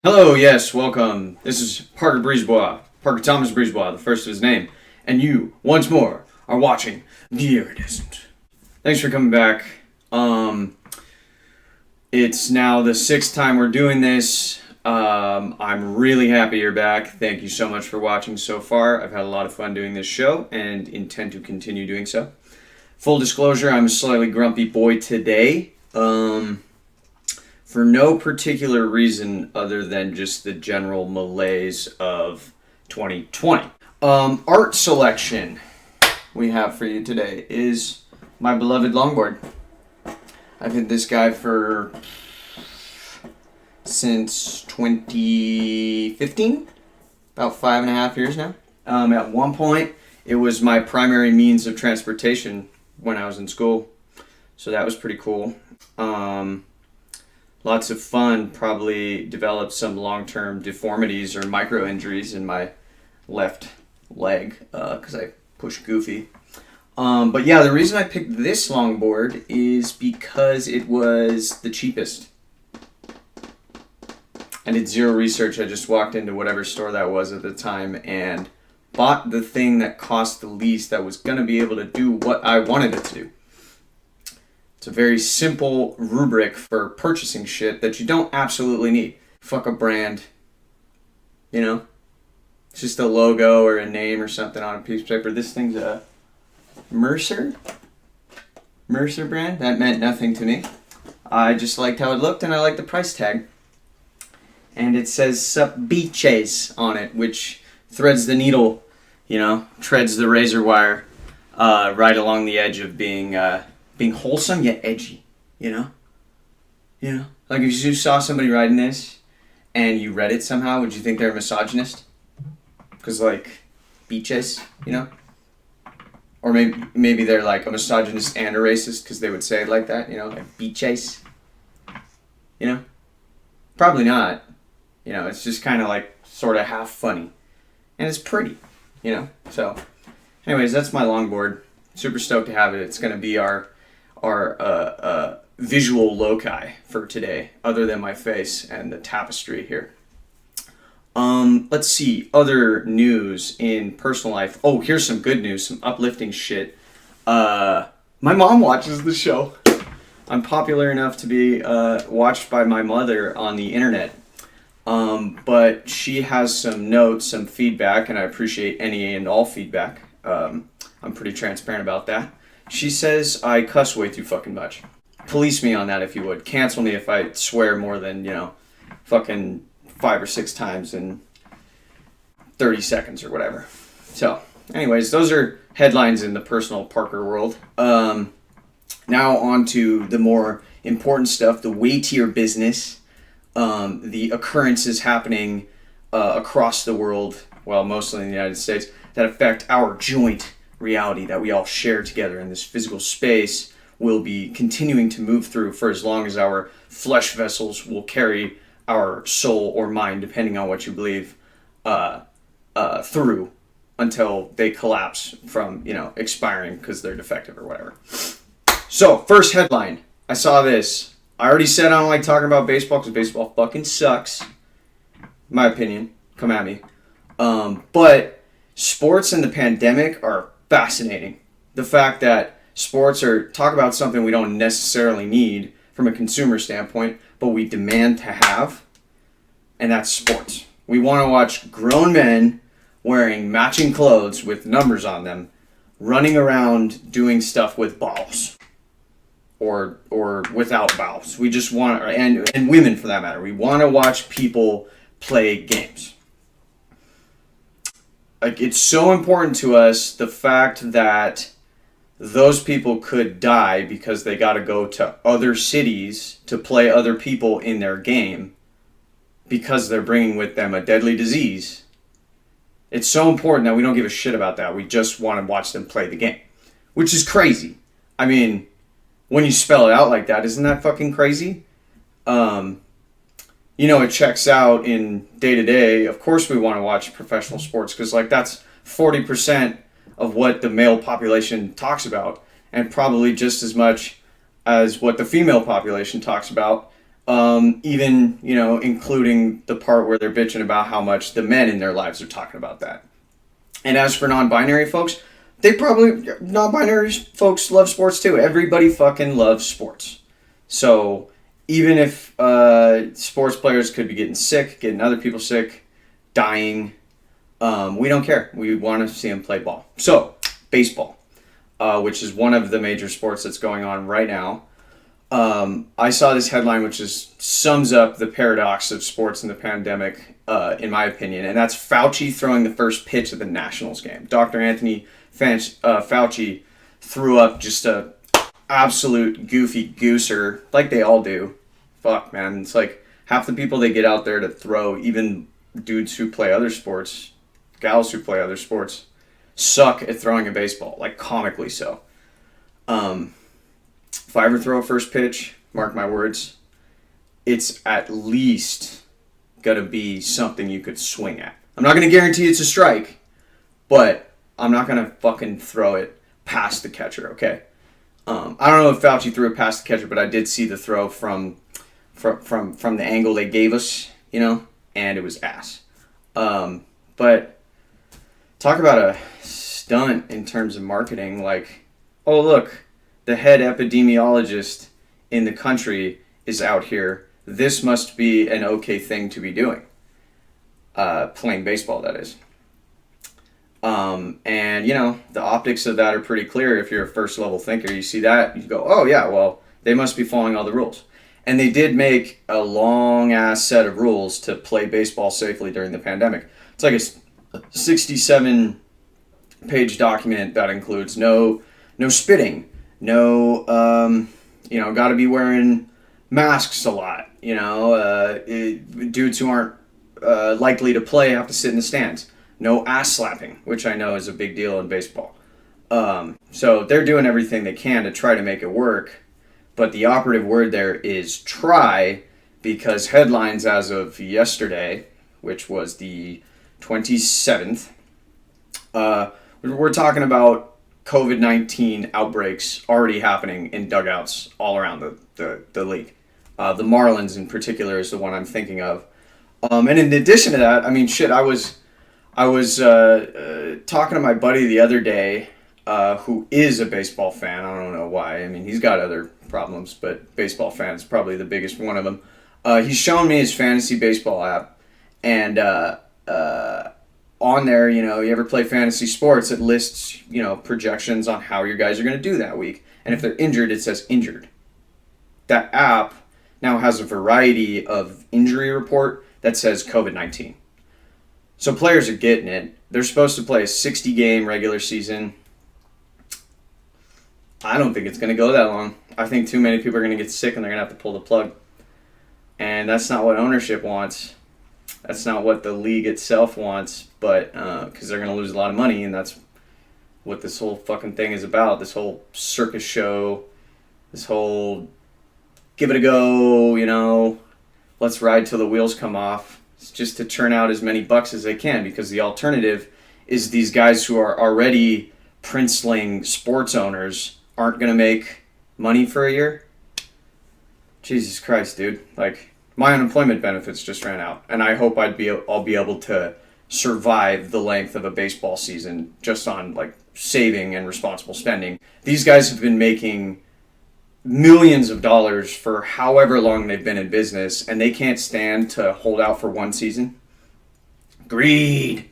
Hello, yes, welcome. This is Parker Brisebois, Parker Thomas Brisebois, the first of his name, and you, once more, are watching the Iridescent. Thanks for coming back. It's now the sixth time we're doing this. I'm really happy you're back. Thank you so much for watching so far. I've had a lot of fun doing this show and intend to continue doing so. Full disclosure, I'm a slightly grumpy boy today. For no particular reason other than just the general malaise of 2020. Art selection we have for you today is my beloved longboard. I've had this guy since 2015, about 5.5 years now. At one point, it was my primary means of transportation when I was in school, so that was pretty cool. Lots of fun. Probably developed some long-term deformities or micro-injuries in my left leg because I push goofy. But yeah, the reason I picked this longboard is because it was the cheapest. I did zero research. I just walked into whatever store that was at the time and bought the thing that cost the least that was going to be able to do what I wanted it to do. It's a very simple rubric for purchasing shit that you don't absolutely need. Fuck a brand. You know? It's just a logo or a name or something on a piece of paper. This thing's a Mercer brand. That meant nothing to me. I just liked how it looked and I liked the price tag. And it says Beaches on it, which threads the needle, treads the razor wire right along the edge of being wholesome yet edgy, Like if you saw somebody riding this and you read it somehow, would you think they're a misogynist? Because beaches, Or maybe they're like a misogynist and a racist because they would say it like that, like beaches, Probably not. It's just kind of sort of half funny. And it's pretty, So, anyways, that's my longboard. Super stoked to have it. It's going to be our visual loci for today, other than my face and the tapestry here. Let's see, other news in personal life. Oh, here's some good news, some uplifting shit. My mom watches the show. I'm popular enough to be watched by my mother on the internet. But she has some notes, some feedback, and I appreciate any and all feedback. I'm pretty transparent about that. She says I cuss way too fucking much. Police me on that if you would. Cancel me if I swear more than, fucking 5 or 6 times in 30 seconds or whatever. So, anyways, those are headlines in the personal Parker world. Now on to the more important stuff, the weightier business, the occurrences happening across the world, well, mostly in the United States, that affect our joint reality that we all share together in this physical space will be continuing to move through for as long as our flesh vessels will carry our soul or mind, depending on what you believe, through until they collapse from, expiring because they're defective or whatever. So, first headline. I saw this. I already said I don't like talking about baseball because baseball fucking sucks. My opinion. Come at me. But sports and the pandemic are fascinating. The fact that sports talk about something we don't necessarily need from a consumer standpoint, but we demand to have, and that's sports. We want to watch grown men wearing matching clothes with numbers on them, running around doing stuff with balls, or without balls. We just want, and women for that matter, we want to watch people play games. It's so important to us, the fact that those people could die because they got to go to other cities to play other people in their game because they're bringing with them a deadly disease. It's so important that we don't give a shit about that. We just want to watch them play the game, which is crazy. I mean, when you spell it out like that, isn't that fucking crazy? It checks out in day-to-day. Of course we want to watch professional sports because, that's 40% of what the male population talks about and probably just as much as what the female population talks about Even, including the part where they're bitching about how much the men in their lives are talking about that. And as for non-binary folks, non-binary folks love sports too. Everybody fucking loves sports. So even if sports players could be getting sick, getting other people sick, dying, we don't care. We want to see them play ball. So, baseball, which is one of the major sports that's going on right now. I saw this headline which sums up the paradox of sports in the pandemic, in my opinion, and that's Fauci throwing the first pitch of the Nationals game. Dr. Anthony Fauci threw up just a absolute goofy gooser, like they all do. Fuck, man. It's like half the people they get out there to throw, even dudes who play other sports, gals who play other sports, suck at throwing a baseball, like comically so. If I ever throw a first pitch, mark my words, it's at least gonna be something you could swing at. I'm not gonna guarantee it's a strike, but I'm not gonna fucking throw it past the catcher, okay? I don't know if Fauci threw it past the catcher, but I did see the throw from the angle they gave us, and it was ass. But talk about a stunt in terms of marketing. Like, oh look, the head epidemiologist in the country is out here. This must be an okay thing to be doing. Playing baseball, that is. And, the optics of that are pretty clear. If you're a first level thinker, you see that, you go, oh yeah, well, they must be following all the rules. And they did make a long ass set of rules to play baseball safely during the pandemic. It's like a 67 page document that includes no spitting, no, got to be wearing masks a lot. Dudes who aren't likely to play have to sit in the stands. No ass slapping, which I know is a big deal in baseball. So they're doing everything they can to try to make it work. But the operative word there is try, because headlines as of yesterday, which was the 27th, we're talking about COVID-19 outbreaks already happening in dugouts all around the league. The Marlins in particular is the one I'm thinking of. And in addition to that, I mean, shit, I was talking to my buddy the other day, who is a baseball fan. I don't know why. I mean, he's got other problems, but baseball fan is probably the biggest one of them. He's showing me his fantasy baseball app, and on there, you ever play fantasy sports, it lists, projections on how your guys are going to do that week. And if they're injured, it says injured. That app now has a variety of injury report that says COVID-19. So players are getting it. They're supposed to play a 60-game regular season. I don't think it's going to go that long. I think too many people are going to get sick and they're going to have to pull the plug. And that's not what ownership wants. That's not what the league itself wants, but because they're going to lose a lot of money, and that's what this whole fucking thing is about. This whole circus show, this whole give it a go, let's ride till the wheels come off. It's just to churn out as many bucks as they can, because the alternative is these guys who are already princeling sports owners aren't going to make money for a year. Jesus Christ, dude. Like, my unemployment benefits just ran out, and I hope I'll be able to survive the length of a baseball season just on like saving and responsible spending. These guys have been making millions of dollars for however long they've been in business, and they can't stand to hold out for one season. Greed.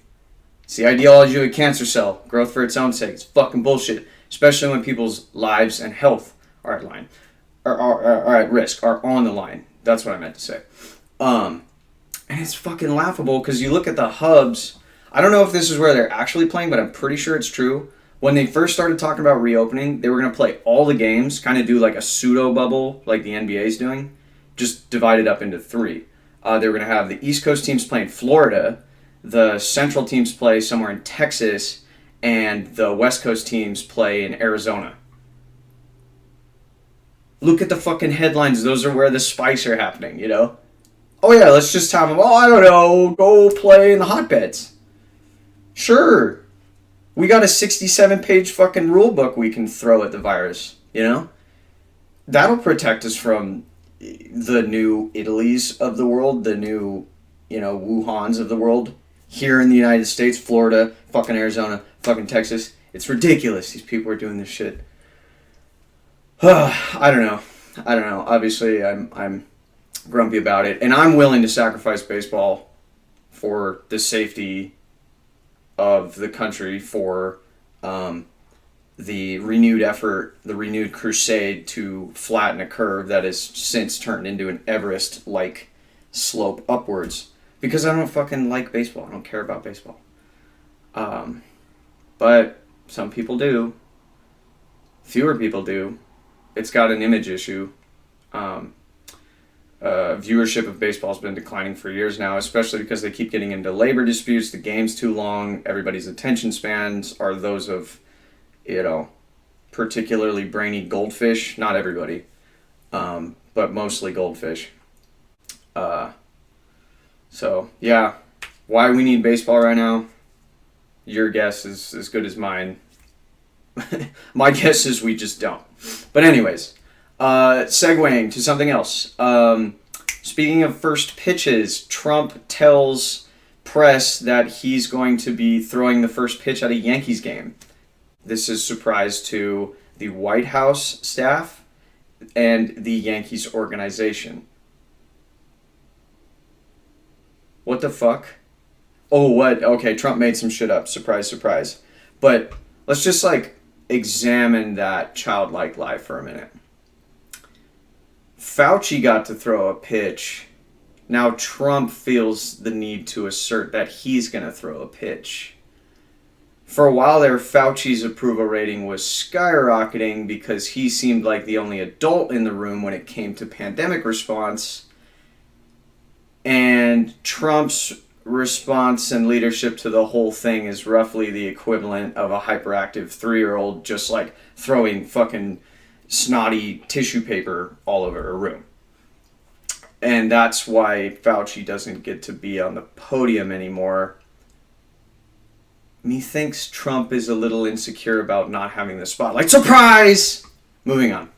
It's the ideology of a cancer cell. Growth for its own sake. It's fucking bullshit, especially when people's lives and health are at line, are at risk, are on the line. That's what I meant to say. And it's fucking laughable because you look at the hubs. I don't know if this is where they're actually playing, but I'm pretty sure it's true. When they first started talking about reopening, they were going to play all the games, kind of do like a pseudo bubble like the NBA is doing, just divide it up into three. They were going to have the East Coast teams play in Florida, the Central teams play somewhere in Texas, and the West Coast teams play in Arizona. Look at the fucking headlines. Those are where the spikes are happening, Oh yeah, let's just have them, I don't know, go play in the hotbeds. Sure. We got a 67-page fucking rule book we can throw at the virus, That'll protect us from the new Italies of the world, the new, Wuhans of the world, here in the United States, Florida, fucking Arizona, fucking Texas. It's ridiculous. These people are doing this shit. I don't know. Obviously, I'm grumpy about it, and I'm willing to sacrifice baseball for the safety of the country, for the renewed effort, the renewed crusade to flatten a curve that has since turned into an Everest-like slope upwards. Because I don't fucking like baseball. I don't care about baseball. But some people do. Fewer people do. It's got an image issue. Viewership of baseball has been declining for years now, especially because they keep getting into labor disputes. The game's too long. Everybody's attention spans are those of, particularly brainy goldfish. Not everybody, but mostly goldfish. So, yeah, why we need baseball right now, your guess is as good as mine. My guess is we just don't. But anyways, segueing to something else. Speaking of first pitches, Trump tells press that he's going to be throwing the first pitch at a Yankees game. This is a surprise to the White House staff and the Yankees organization. What the fuck? Oh, what? Okay, Trump made some shit up. Surprise, surprise. But let's just, examine that childlike lie for a minute. Fauci got to throw a pitch. Now Trump feels the need to assert that he's going to throw a pitch. For a while there, Fauci's approval rating was skyrocketing because he seemed like the only adult in the room when it came to pandemic response. And Trump's response and leadership to the whole thing is roughly the equivalent of a hyperactive 3-year-old just throwing fucking snotty tissue paper all over a room. And that's why Fauci doesn't get to be on the podium anymore. Methinks Trump is a little insecure about not having the spotlight. Surprise! Moving on.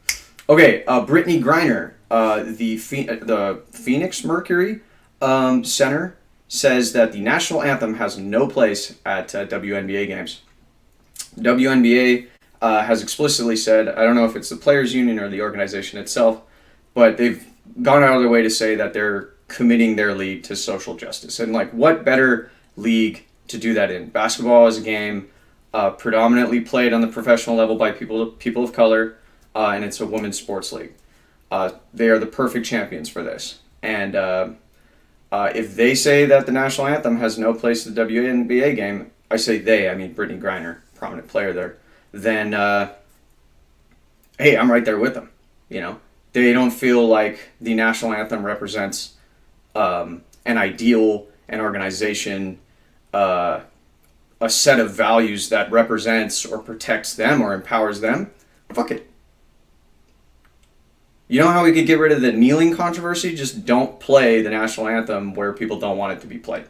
Okay, Brittany Griner, the Phoenix Mercury center, says that the national anthem has no place at WNBA games. WNBA has explicitly said, I don't know if it's the players' union or the organization itself, but they've gone out of their way to say that they're committing their league to social justice. And what better league to do that in? Basketball is a game predominantly played on the professional level by people of color, and it's a women's sports league. They are the perfect champions for this. And if they say that the national anthem has no place at the WNBA game, I say they, I mean Brittany Griner, prominent player there, then, hey, I'm right there with them, They don't feel like the national anthem represents an ideal, an organization, a set of values that represents or protects them or empowers them. Fuck it. You know how we could get rid of the kneeling controversy? Just don't play the national anthem where people don't want it to be played.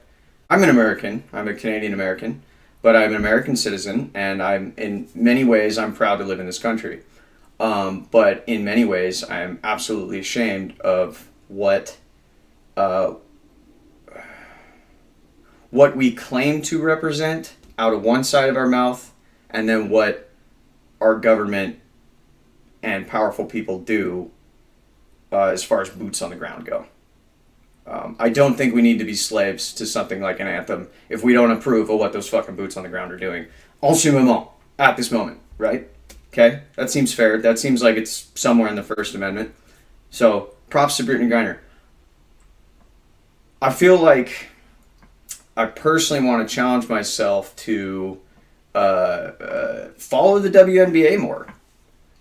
I'm an American. I'm a Canadian American, but I'm an American citizen, and in many ways I'm proud to live in this country. But in many ways I am absolutely ashamed of what we claim to represent out of one side of our mouth, and then what our government and powerful people do as far as boots on the ground go. I don't think we need to be slaves to something like an anthem if we don't approve of what those fucking boots on the ground are doing. En ce moment, at this moment, right? Okay? That seems fair. That seems like it's somewhere in the First Amendment. So, props to Brittany Griner. I feel like I personally want to challenge myself to follow the WNBA more,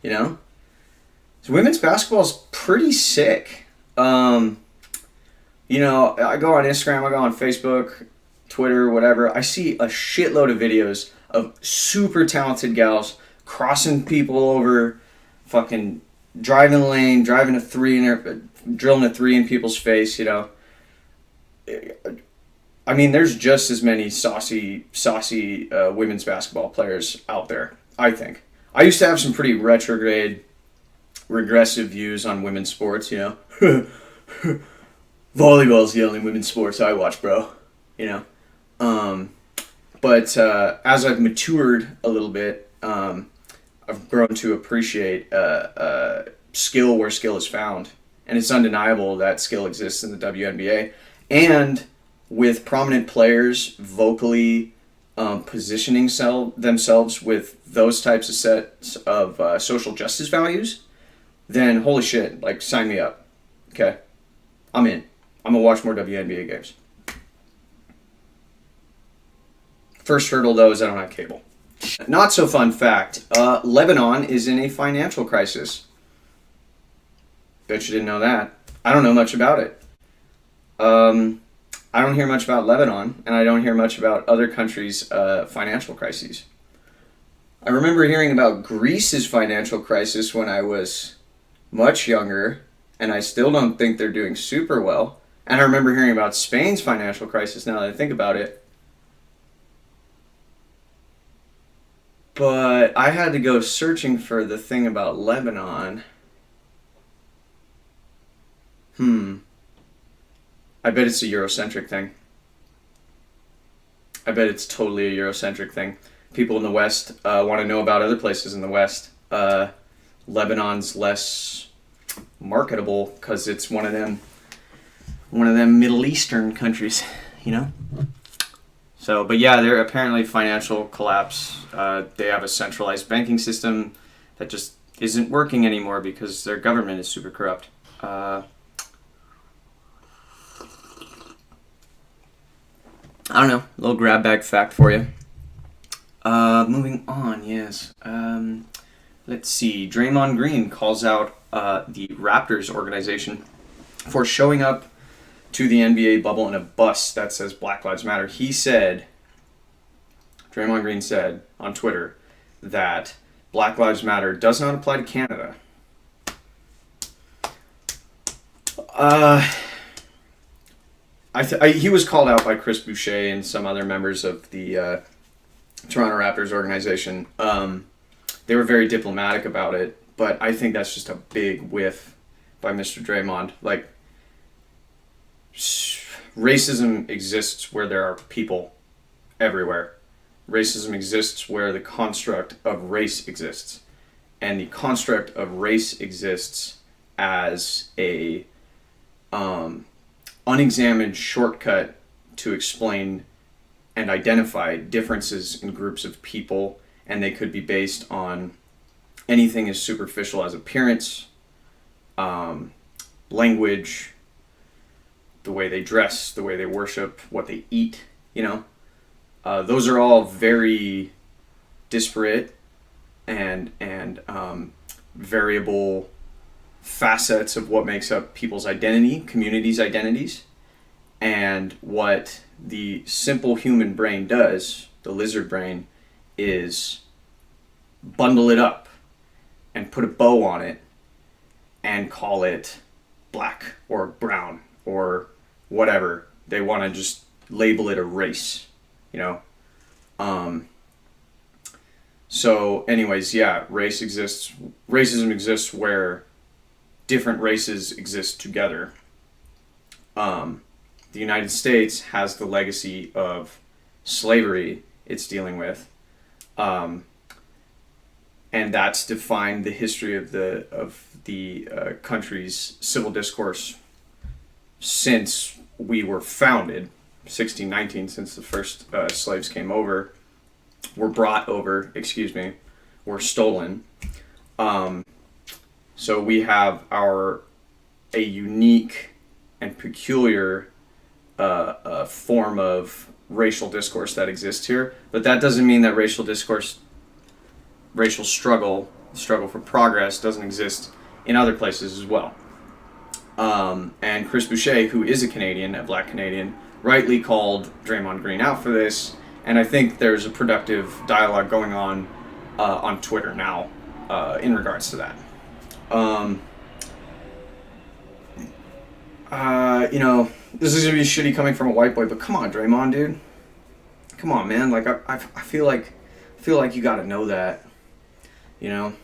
So women's basketball is pretty sick. I go on Instagram, I go on Facebook, Twitter, whatever. I see a shitload of videos of super talented gals crossing people over, fucking driving the lane, driving a three drilling a three in people's face, I mean, there's just as many saucy women's basketball players out there, I think. I used to have some pretty retrograde regressive views on women's sports, you know. Volleyball's the only women's sports I watch, bro. You know. But as I've matured a little bit, I've grown to appreciate skill where skill is found. And it's undeniable that skill exists in the WNBA. And with prominent players vocally positioning themselves with those types of sets of social justice values, then holy shit, like, sign me up. Okay? I'm in. I'm going to watch more WNBA games. First hurdle, though, is I don't have cable. Not so fun fact. Lebanon is in a financial crisis. Bet you didn't know that. I don't know much about it. I don't hear much about Lebanon, and I don't hear much about other countries' financial crises. I remember hearing about Greece's financial crisis when I was much younger, and I still don't think they're doing super well. And I remember hearing about Spain's financial crisis now that I think about it. But I had to go searching for the thing about Lebanon. I bet it's a Eurocentric thing. I bet it's totally a Eurocentric thing. People in the West want to know about other places in the West. Lebanon's less marketable because it's one of them Middle Eastern countries, you know? So, but yeah, they're apparently financial collapse. They have a centralized banking system that just isn't working anymore because their government is super corrupt. I don't know, a little grab bag fact for you. Moving on, yes. Let's see. Draymond Green calls out the Raptors organization for showing up to the NBA bubble in a bus that says Black Lives Matter. Draymond Green said on Twitter that Black Lives Matter does not apply to Canada. He was called out by Chris Boucher and some other members of the Toronto Raptors organization. They were very diplomatic about it, but I think that's just a big whiff by Mr. Draymond. Like, racism exists where there are people everywhere. Racism exists where the construct of race exists. And the construct of race exists as a unexamined shortcut to explain and identify differences in groups of people, and they could be based on anything as superficial as appearance, language, the way they dress, the way they worship, what they eat, you know. Those are all very disparate and variable facets of what makes up people's identity, communities' identities, and what the simple human brain does, the lizard brain, is bundle it up and put a bow on it and call it black or brown or whatever. They want to just label it a race, you know. So anyways, yeah, racism exists where different races exist together. The United States has the legacy of slavery it's dealing with, and that's defined the history of the country's civil discourse since we were founded, 1619, since the first slaves came over, were stolen. So we have a unique and peculiar form of racial discourse that exists here, but that doesn't mean that racial struggle for progress doesn't exist in other places as well. And Chris Boucher, who is a Black Canadian, rightly called Draymond Green out for this, and I think there's a productive dialogue going on Twitter now in regards to that. You know, this is gonna be shitty coming from a white boy, but come on, Draymond, dude. Come on, man. Like, I feel like you gotta know that, you know.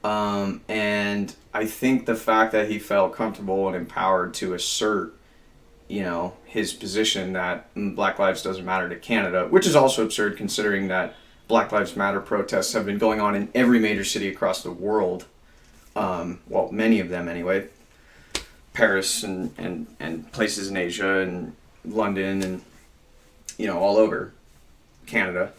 And I think the fact that he felt comfortable and empowered to assert, his position that Black Lives doesn't matter to Canada, which is also absurd considering that Black Lives Matter protests have been going on in every major city across the world. Well, many of them anyway. Paris and places in Asia and London and, all over Canada.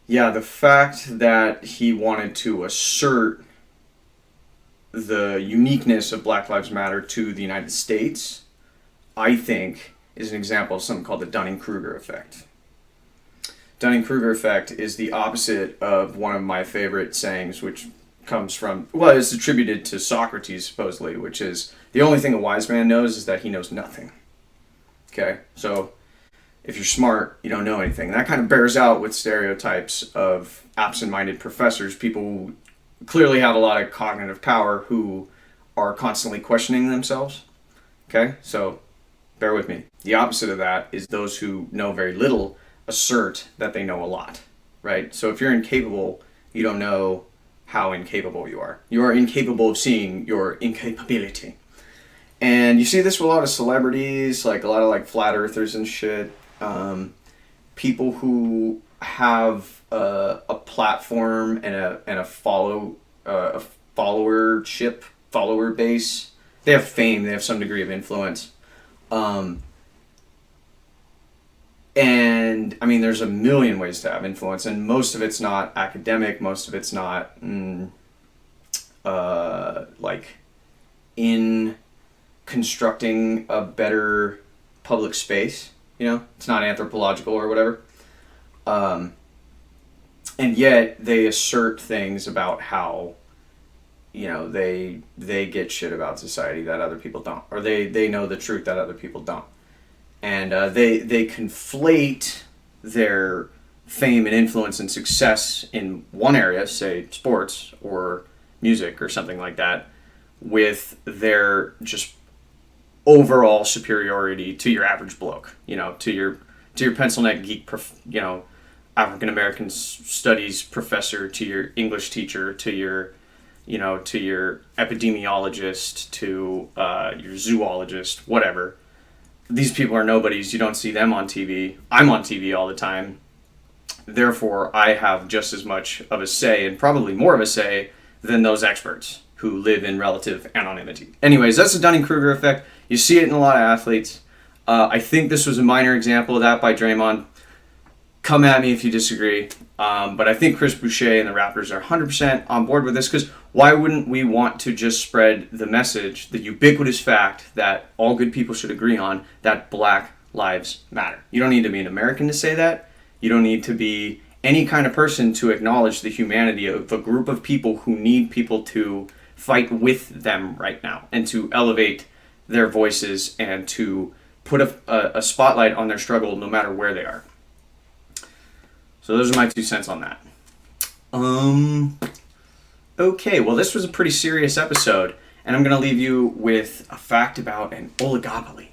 Yeah, the fact that he wanted to assert the uniqueness of Black Lives Matter to the United States, I think, is an example of something called the Dunning-Kruger effect. Dunning-Kruger effect is the opposite of one of my favorite sayings, which comes from, well, it's attributed to Socrates, supposedly, which is, the only thing a wise man knows is that he knows nothing. Okay? So, if you're smart, you don't know anything. And that kind of bears out with stereotypes of absent-minded professors, people who clearly have a lot of cognitive power who are constantly questioning themselves. Okay? So, bear with me. The opposite of that is those who know very little assert that they know a lot, right? So if you're incapable, you don't know how incapable you are. You are incapable of seeing your incapability. And you see this with a lot of celebrities, like a lot of like flat earthers and shit. People who have a platform and a follower base. They have fame. They have some degree of influence. And I mean, there's a million ways to have influence, and most of it's not academic. Most of it's not like in constructing a better public space. It's not anthropological or whatever. And yet they assert things about how they get shit about society that other people don't, or they know the truth that other people don't. And they conflate their fame and influence and success in one area, say sports or music or something like that, with their just overall superiority to your average bloke, to your pencil neck geek, African American studies professor, to your English teacher, to your epidemiologist, to your zoologist, whatever. These people are nobodies. You don't see them on TV. I'm on TV all the time. Therefore, I have just as much of a say, and probably more of a say, than those experts who live in relative anonymity. Anyways, that's the Dunning-Kruger effect. You see it in a lot of athletes. I think this was a minor example of that by Draymond. Come at me if you disagree. But I think Chris Boucher and the Raptors are 100% on board with this, because why wouldn't we want to just spread the message, the ubiquitous fact that all good people should agree on, that Black Lives Matter? You don't need to be an American to say that. You don't need to be any kind of person to acknowledge the humanity of a group of people who need people to fight with them right now and to elevate their voices and to put a spotlight on their struggle no matter where they are. So those are my 2 cents on that. Okay, well, this was a pretty serious episode, and I'm going to leave you with a fact about an oligopoly.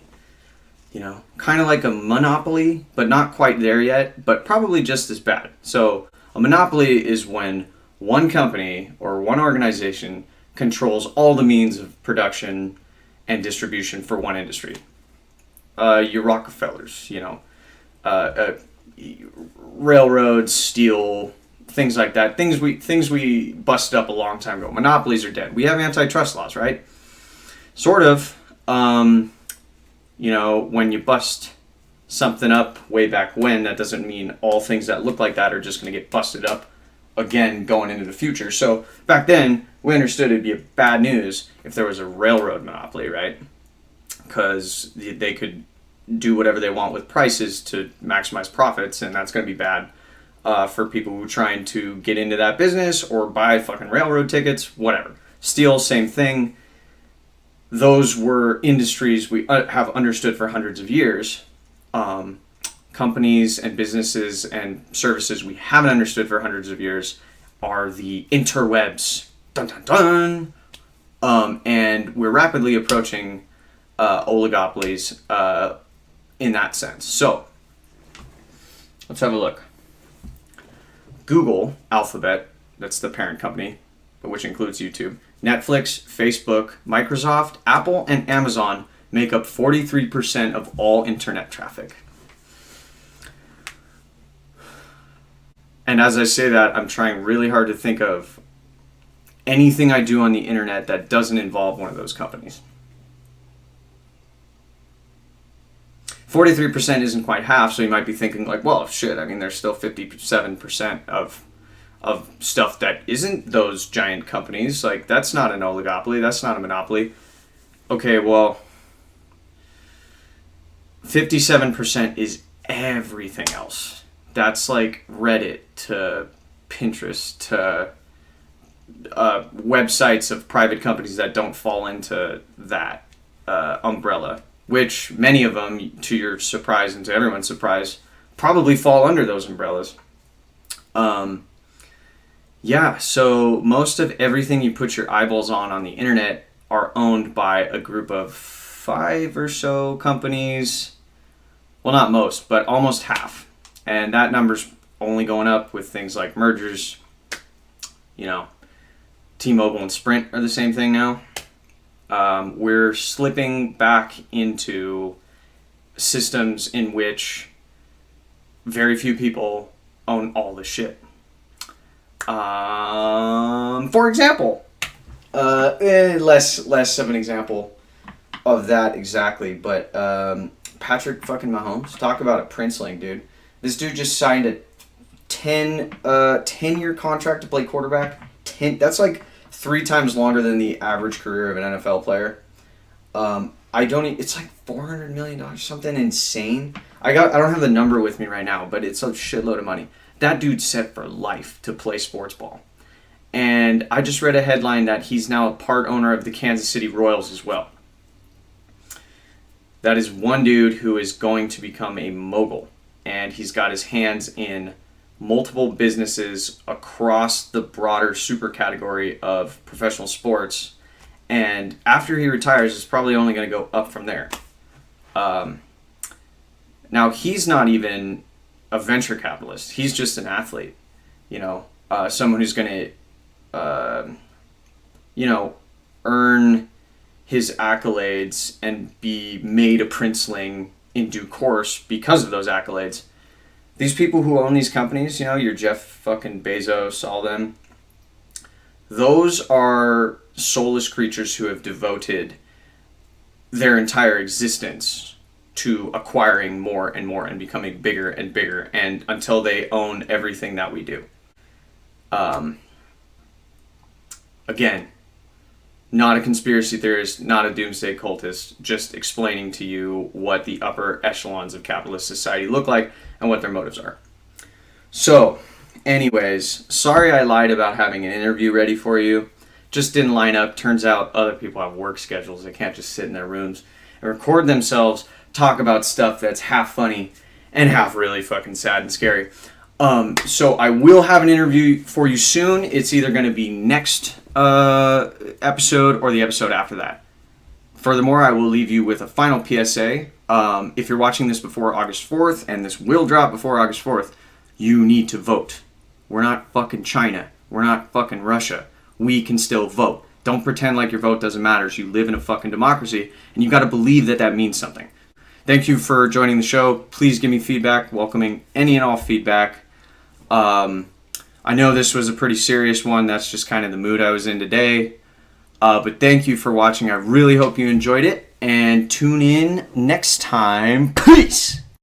Kind of like a monopoly, but not quite there yet, but probably just as bad. So a monopoly is when one company or one organization controls all the means of production and distribution for one industry. Your Rockefellers, railroads, steel, things like that. Things we busted up a long time ago. Monopolies are dead. We have antitrust laws, right? Sort of. When you bust something up way back when, that doesn't mean all things that look like that are just going to get busted up again going into the future. So back then, we understood it'd be bad news if there was a railroad monopoly, right? Because they could do whatever they want with prices to maximize profits, and that's going to be bad for people who are trying to get into that business or buy fucking railroad tickets, whatever. Steel, same thing. Those were industries we have understood for hundreds of years. Companies and businesses and services we haven't understood for hundreds of years are the interwebs. Dun, dun, dun. And we're rapidly approaching oligopolies in that sense. So, let's have a look. Google, Alphabet, that's the parent company, which includes YouTube, Netflix, Facebook, Microsoft, Apple, and Amazon make up 43% of all internet traffic. And as I say that, I'm trying really hard to think of anything I do on the internet that doesn't involve one of those companies. 43% isn't quite half, so you might be thinking like, well, shit, I mean, there's still 57% of stuff that isn't those giant companies. Like, that's not an oligopoly, that's not a monopoly. Okay, well, 57% is everything else. That's like Reddit to Pinterest to websites of private companies that don't fall into that umbrella, which many of them, to your surprise and to everyone's surprise, probably fall under those umbrellas. Yeah, so most of everything you put your eyeballs on the internet are owned by a group of 5 or so companies. Well, not most, but almost half. And that number's only going up with things like mergers. You know, T-Mobile and Sprint are the same thing now. We're slipping back into systems in which very few people own all the shit. For example, less of an example of that exactly, but Patrick fucking Mahomes, talk about a princeling, dude. This dude just signed a 10-year contract to play quarterback. That's like 3 times longer than the average career of an NFL player. It's like $400 million, something insane. I don't have the number with me right now, but it's a shitload of money. That dude's set for life to play sports ball. And I just read a headline that he's now a part owner of the Kansas City Royals as well. That is one dude who is going to become a mogul. And he's got his hands in multiple businesses across the broader super category of professional sports. And after he retires, it's probably only going to go up from there. Now, he's not even a venture capitalist. He's just an athlete. Someone who's going to, earn his accolades and be made a princeling in due course because of those accolades. These people who own these companies, your Jeff fucking Bezos, all them, those are soulless creatures who have devoted their entire existence to acquiring more and more and becoming bigger and bigger, and until they own everything that we do. Again, not a conspiracy theorist, not a doomsday cultist, just explaining to you what the upper echelons of capitalist society look like and what their motives are. So, anyways, sorry I lied about having an interview ready for you. Just didn't line up. Turns out other people have work schedules. They can't just sit in their rooms and record themselves talk about stuff that's half funny and half really fucking sad and scary. So I will have an interview for you soon. It's either going to be next episode or the episode after that. Furthermore, I will leave you with a final PSA. If you're watching this before August 4th, and this will drop before August 4th, you need to vote. We're not fucking China. We're not fucking Russia. We can still vote. Don't pretend like your vote doesn't matter. You live in a fucking democracy, and you got to believe that that means something. Thank you for joining the show. Please give me feedback, welcoming any and all feedback. I know this was a pretty serious one. That's just kind of the mood I was in today. But thank you for watching. I really hope you enjoyed it. And tune in next time. Peace!